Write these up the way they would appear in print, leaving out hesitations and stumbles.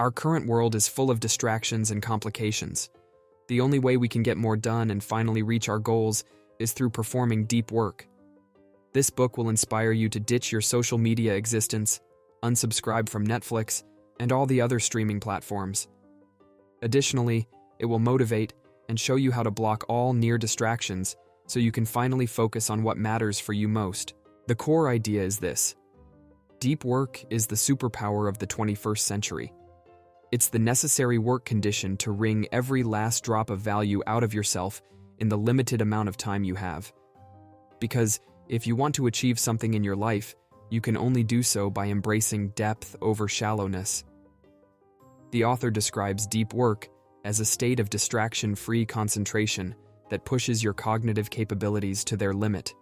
Our current world is full of distractions and complications. The only way we can get more done and finally reach our goals is through performing deep work. This book will inspire you to ditch your social media existence, unsubscribe from Netflix, and all the other streaming platforms. Additionally, it will motivate and show you how to block all near distractions so you can finally focus on what matters for you most. The core idea is this: deep work is the superpower of the 21st century. It's the necessary work condition to wring every last drop of value out of yourself in the limited amount of time you have. Because if you want to achieve something in your life, you can only do so by embracing depth over shallowness. The author describes deep work as a state of distraction-free concentration that pushes your cognitive capabilities to their limit.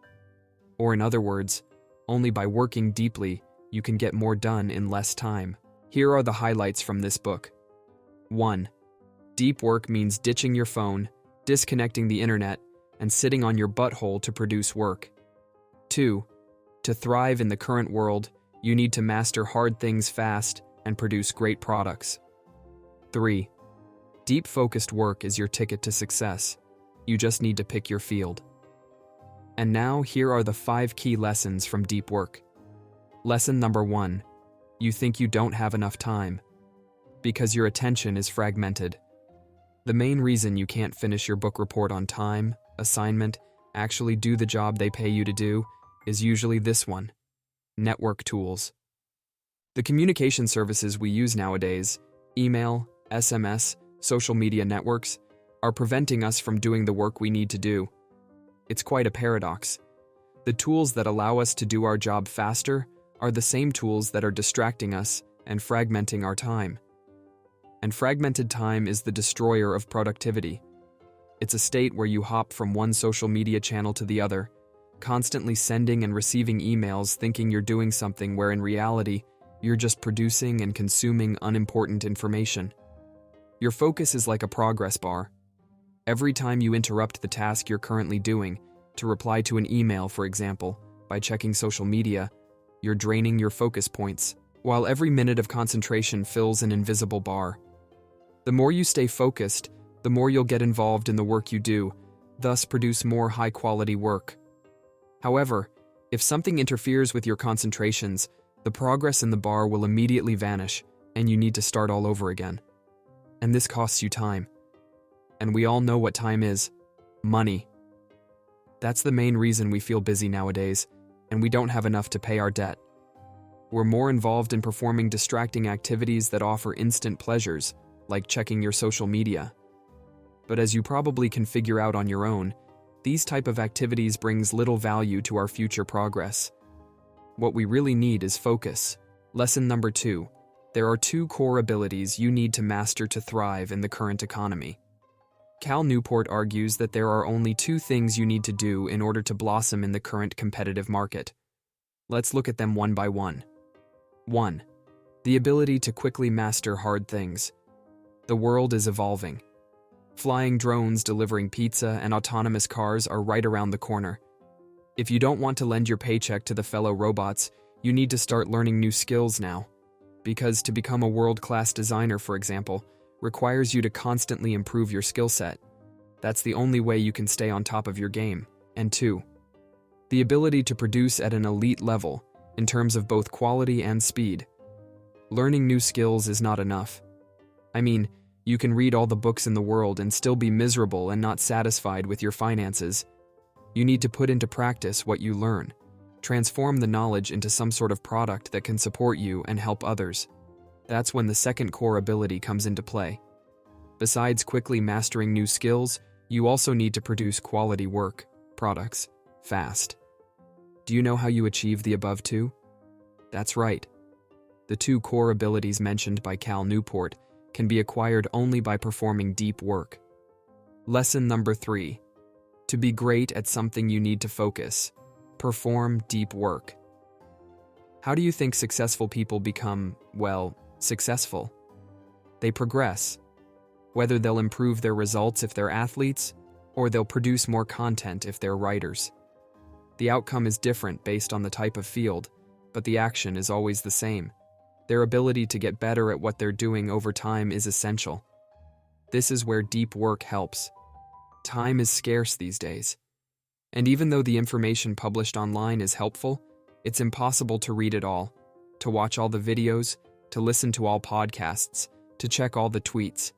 Or in other words, only by working deeply, you can get more done in less time. Here are the highlights from this book. 1. Deep work means ditching your phone, disconnecting the internet, and sitting on your butthole to produce work. 2. To thrive in the current world, you need to master hard things fast and produce great products. 3. Deep focused work is your ticket to success. You just need to pick your field. And now, here are the 5 key lessons from deep work. Lesson number 1. You think you don't have enough time. Because your attention is fragmented. The main reason you can't finish your book report on time, assignment, actually do the job they pay you to do, is usually this one: network tools. The communication services we use nowadays, email, SMS, social media networks, are preventing us from doing the work we need to do. It's quite a paradox. The tools that allow us to do our job faster are the same tools that are distracting us and fragmenting our time. And fragmented time is the destroyer of productivity. It's a state where you hop from one social media channel to the other, constantly sending and receiving emails thinking you're doing something where in reality, you're just producing and consuming unimportant information. Your focus is like a progress bar. Every time you interrupt the task you're currently doing, to reply to an email, for example, by checking social media, you're draining your focus points, while every minute of concentration fills an invisible bar. The more you stay focused, the more you'll get involved in the work you do, thus produce more high-quality work. However, if something interferes with your concentrations, the progress in the bar will immediately vanish, and you need to start all over again. And this costs you time. And we all know what time is: money. That's the main reason we feel busy nowadays, and we don't have enough to pay our debt. We're more involved in performing distracting activities that offer instant pleasures, like checking your social media. But as you probably can figure out on your own, these type of activities brings little value to our future progress. What we really need is focus. Lesson number 2. There are 2 core abilities you need to master to thrive in the current economy. Cal Newport argues that there are only 2 things you need to do in order to blossom in the current competitive market. Let's look at them one by one. 1. The ability to quickly master hard things. The world is evolving. Flying drones delivering pizza and autonomous cars are right around the corner. If you don't want to lend your paycheck to the fellow robots, you need to start learning new skills now. Because to become a world-class designer, for example, requires you to constantly improve your skill set. That's the only way you can stay on top of your game. And 2. The ability to produce at an elite level, in terms of both quality and speed. Learning new skills is not enough. I mean, you can read all the books in the world and still be miserable and not satisfied with your finances. You need to put into practice what you learn. Transform the knowledge into some sort of product that can support you and help others. That's when the second core ability comes into play. Besides quickly mastering new skills, you also need to produce quality work, products, fast. Do you know how you achieve the above 2? That's right. The 2 core abilities mentioned by Cal Newport can be acquired only by performing deep work. Lesson number 3. To be great at something you need to focus. Perform deep work. How do you think successful people become, well, successful? They progress. Whether they'll improve their results if they're athletes, or they'll produce more content if they're writers. The outcome is different based on the type of field, but the action is always the same. Their ability to get better at what they're doing over time is essential. This is where deep work helps. Time is scarce these days. And even though the information published online is helpful, it's impossible to read it all, to watch all the videos, to listen to all podcasts, to check all the tweets.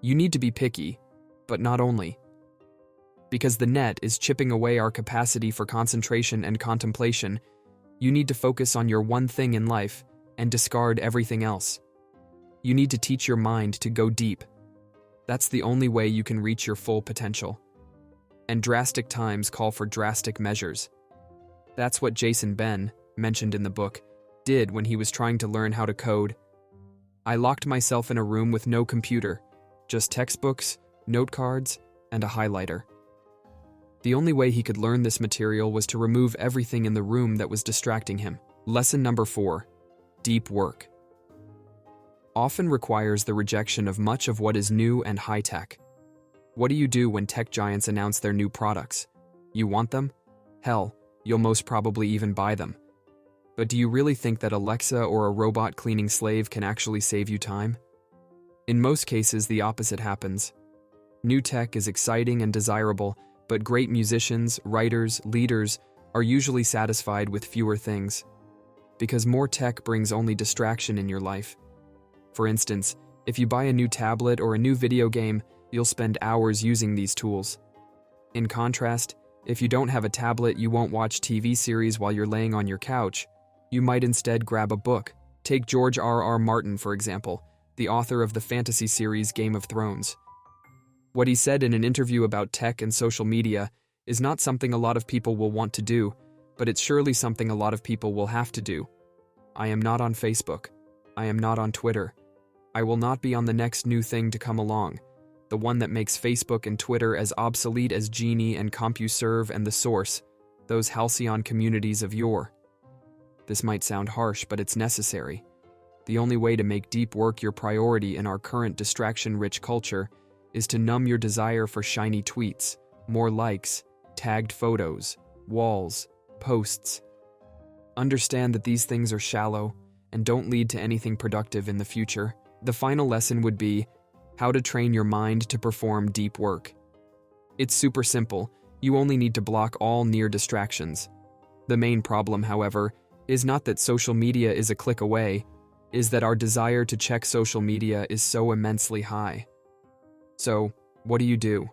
You need to be picky, but not only. Because the net is chipping away our capacity for concentration and contemplation, you need to focus on your one thing in life and discard everything else. You need to teach your mind to go deep. That's the only way you can reach your full potential. And drastic times call for drastic measures. That's what Jason Ben, mentioned in the book, did when he was trying to learn how to code. I locked myself in a room with no computer, just textbooks, note cards, and a highlighter. The only way he could learn this material was to remove everything in the room that was distracting him. Lesson number 4. Deep work. Often requires the rejection of much of what is new and high-tech. What do you do when tech giants announce their new products? You want them? Hell, you'll most probably even buy them. But do you really think that Alexa or a robot cleaning slave can actually save you time? In most cases, the opposite happens. New tech is exciting and desirable, but great musicians, writers, leaders are usually satisfied with fewer things. Because more tech brings only distraction in your life. For instance, if you buy a new tablet or a new video game, you'll spend hours using these tools. In contrast, if you don't have a tablet, you won't watch TV series while you're laying on your couch. You might instead grab a book. Take George R.R. Martin, for example, the author of the fantasy series Game of Thrones. What he said in an interview about tech and social media is not something a lot of people will want to do, but it's surely something a lot of people will have to do. I am not on Facebook. I am not on Twitter. I will not be on the next new thing to come along, the one that makes Facebook and Twitter as obsolete as Genie and CompuServe and The Source, those halcyon communities of yore. This might sound harsh, but it's necessary. The only way to make deep work your priority in our current distraction-rich culture is to numb your desire for shiny tweets, more likes, tagged photos, walls, posts. Understand that these things are shallow and don't lead to anything productive in the future. The final lesson would be how to train your mind to perform deep work. It's super simple. You only need to block all near distractions. The main problem, however, is not that social media is a click away, is that our desire to check social media is so immensely high. So, what do?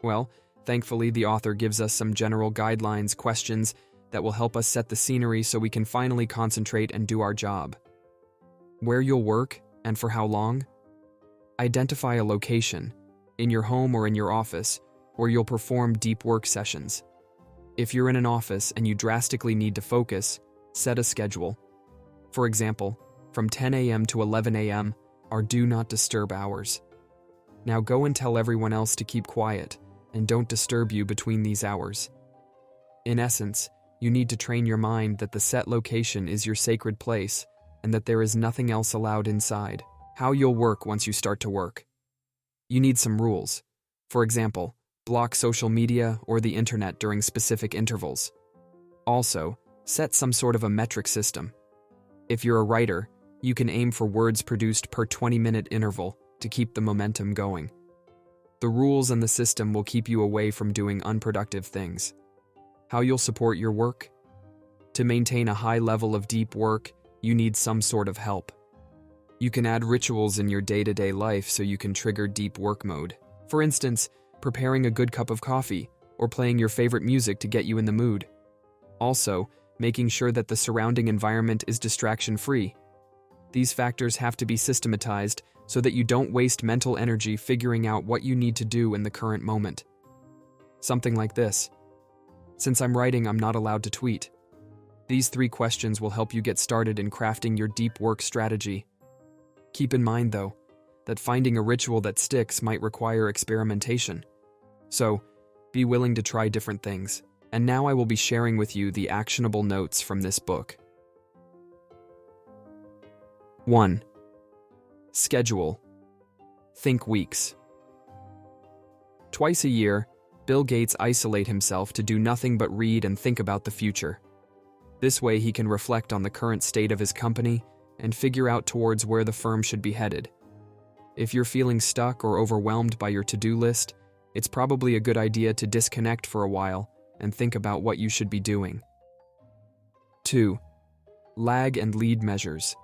Well, thankfully the author gives us some general guidelines, questions that will help us set the scenery so we can finally concentrate and do our job. Where you'll work and for how long? Identify a location, in your home or in your office, where you'll perform deep work sessions. If you're in an office and you drastically need to focus, set a schedule. For example, from 10 a.m. to 11 a.m. are do not disturb hours. Now go and tell everyone else to keep quiet and don't disturb you between these hours. In essence, you need to train your mind that the set location is your sacred place and that there is nothing else allowed inside. How you'll work once you start to work. You need some rules. For example, block social media or the internet during specific intervals. Also, set some sort of a metric system. If you're a writer, you can aim for words produced per 20-minute interval to keep the momentum going. The rules and the system will keep you away from doing unproductive things. How you'll support your work? To maintain a high level of deep work, you need some sort of help. You can add rituals in your day-to-day life so you can trigger deep work mode. For instance, preparing a good cup of coffee or playing your favorite music to get you in the mood. Also, making sure that the surrounding environment is distraction-free. These factors have to be systematized so that you don't waste mental energy figuring out what you need to do in the current moment. Something like this. Since I'm writing, I'm not allowed to tweet. These 3 questions will help you get started in crafting your deep work strategy. Keep in mind, though, that finding a ritual that sticks might require experimentation. So, be willing to try different things. And now I will be sharing with you the actionable notes from this book. 1. Schedule. Think weeks. Twice a year, Bill Gates isolates himself to do nothing but read and think about the future. This way he can reflect on the current state of his company and figure out towards where the firm should be headed. If you're feeling stuck or overwhelmed by your to-do list, it's probably a good idea to disconnect for a while and think about what you should be doing. 2. Lag and lead measures.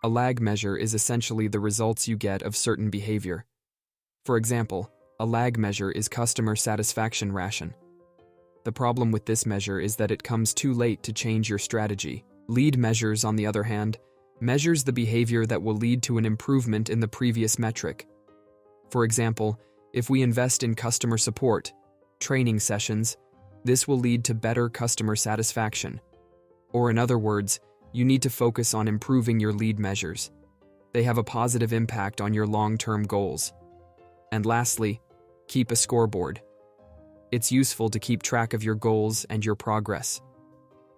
A lag measure is essentially the results you get of certain behavior. For example, a lag measure is customer satisfaction ration. The problem with this measure is that it comes too late to change your strategy. Lead measures, on the other hand, measures the behavior that will lead to an improvement in the previous metric. For example, if we invest in customer support, training sessions, this will lead to better customer satisfaction. Or in other words, you need to focus on improving your lead measures. They have a positive impact on your long-term goals. And lastly, keep a scoreboard. It's useful to keep track of your goals and your progress.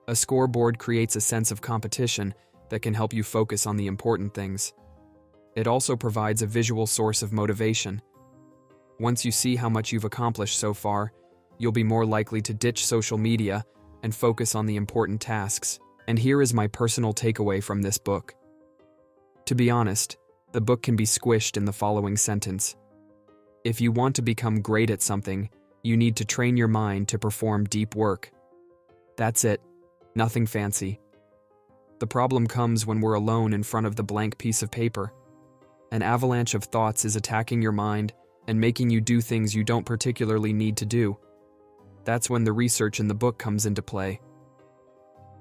A scoreboard creates a sense of competition that can help you focus on the important things. It also provides a visual source of motivation. Once you see how much you've accomplished so far, you'll be more likely to ditch social media and focus on the important tasks. And here is my personal takeaway from this book. To be honest, the book can be squished in the following sentence. If you want to become great at something, you need to train your mind to perform deep work. That's it. Nothing fancy. The problem comes when we're alone in front of the blank piece of paper. An avalanche of thoughts is attacking your mind and making you do things you don't particularly need to do. That's when the research in the book comes into play.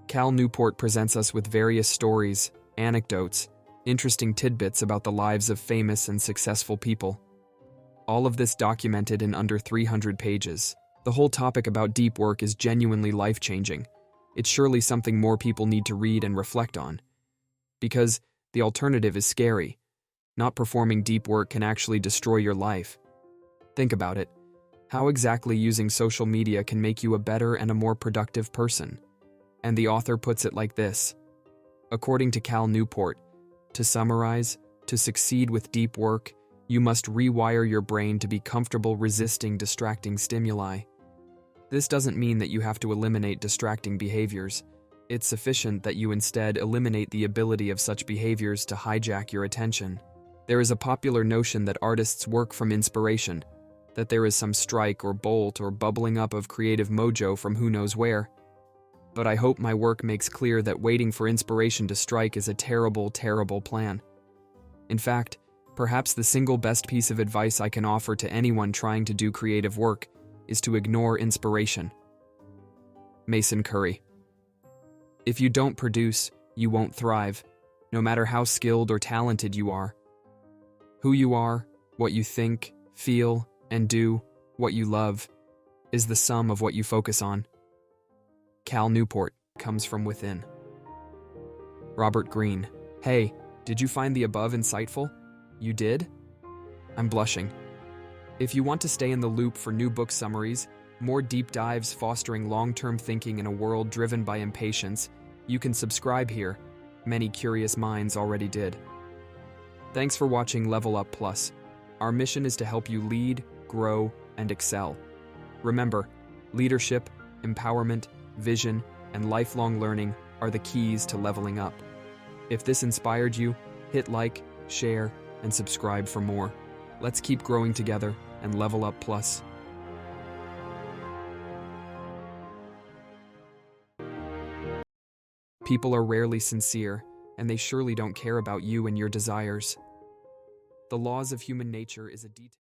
Cal Newport presents us with various stories, anecdotes, interesting tidbits about the lives of famous and successful people. All of this documented in under 300 pages. The whole topic about deep work is genuinely life-changing. It's surely something more people need to read and reflect on. Because the alternative is scary. Not performing deep work can actually destroy your life. Think about it. How exactly using social media can make you a better and a more productive person? And the author puts it like this. According to Cal Newport, to summarize, to succeed with deep work, you must rewire your brain to be comfortable resisting distracting stimuli. This doesn't mean that you have to eliminate distracting behaviors. It's sufficient that you instead eliminate the ability of such behaviors to hijack your attention. There is a popular notion that artists work from inspiration, that there is some strike or bolt or bubbling up of creative mojo from who knows where. But I hope my work makes clear that waiting for inspiration to strike is a terrible, terrible plan. In fact, perhaps the single best piece of advice I can offer to anyone trying to do creative work is to ignore inspiration. Mason Curry. If you don't produce, you won't thrive, no matter how skilled or talented you are. Who you are, what you think, feel, and do, what you love, is the sum of what you focus on. Cal Newport comes from within. Robert Greene. Hey, did you find the above insightful? You did? I'm blushing. If you want to stay in the loop for new book summaries, more deep dives fostering long-term thinking in a world driven by impatience, you can subscribe here. Many curious minds already did. Thanks for watching Level Up Plus. Our mission is to help you lead, grow, and excel. Remember, leadership, empowerment, vision, and lifelong learning are the keys to leveling up. If this inspired you, hit like, share, and subscribe for more. Let's keep growing together and level up plus. People are rarely sincere, and they surely don't care about you and your desires. The laws of human nature is a detail.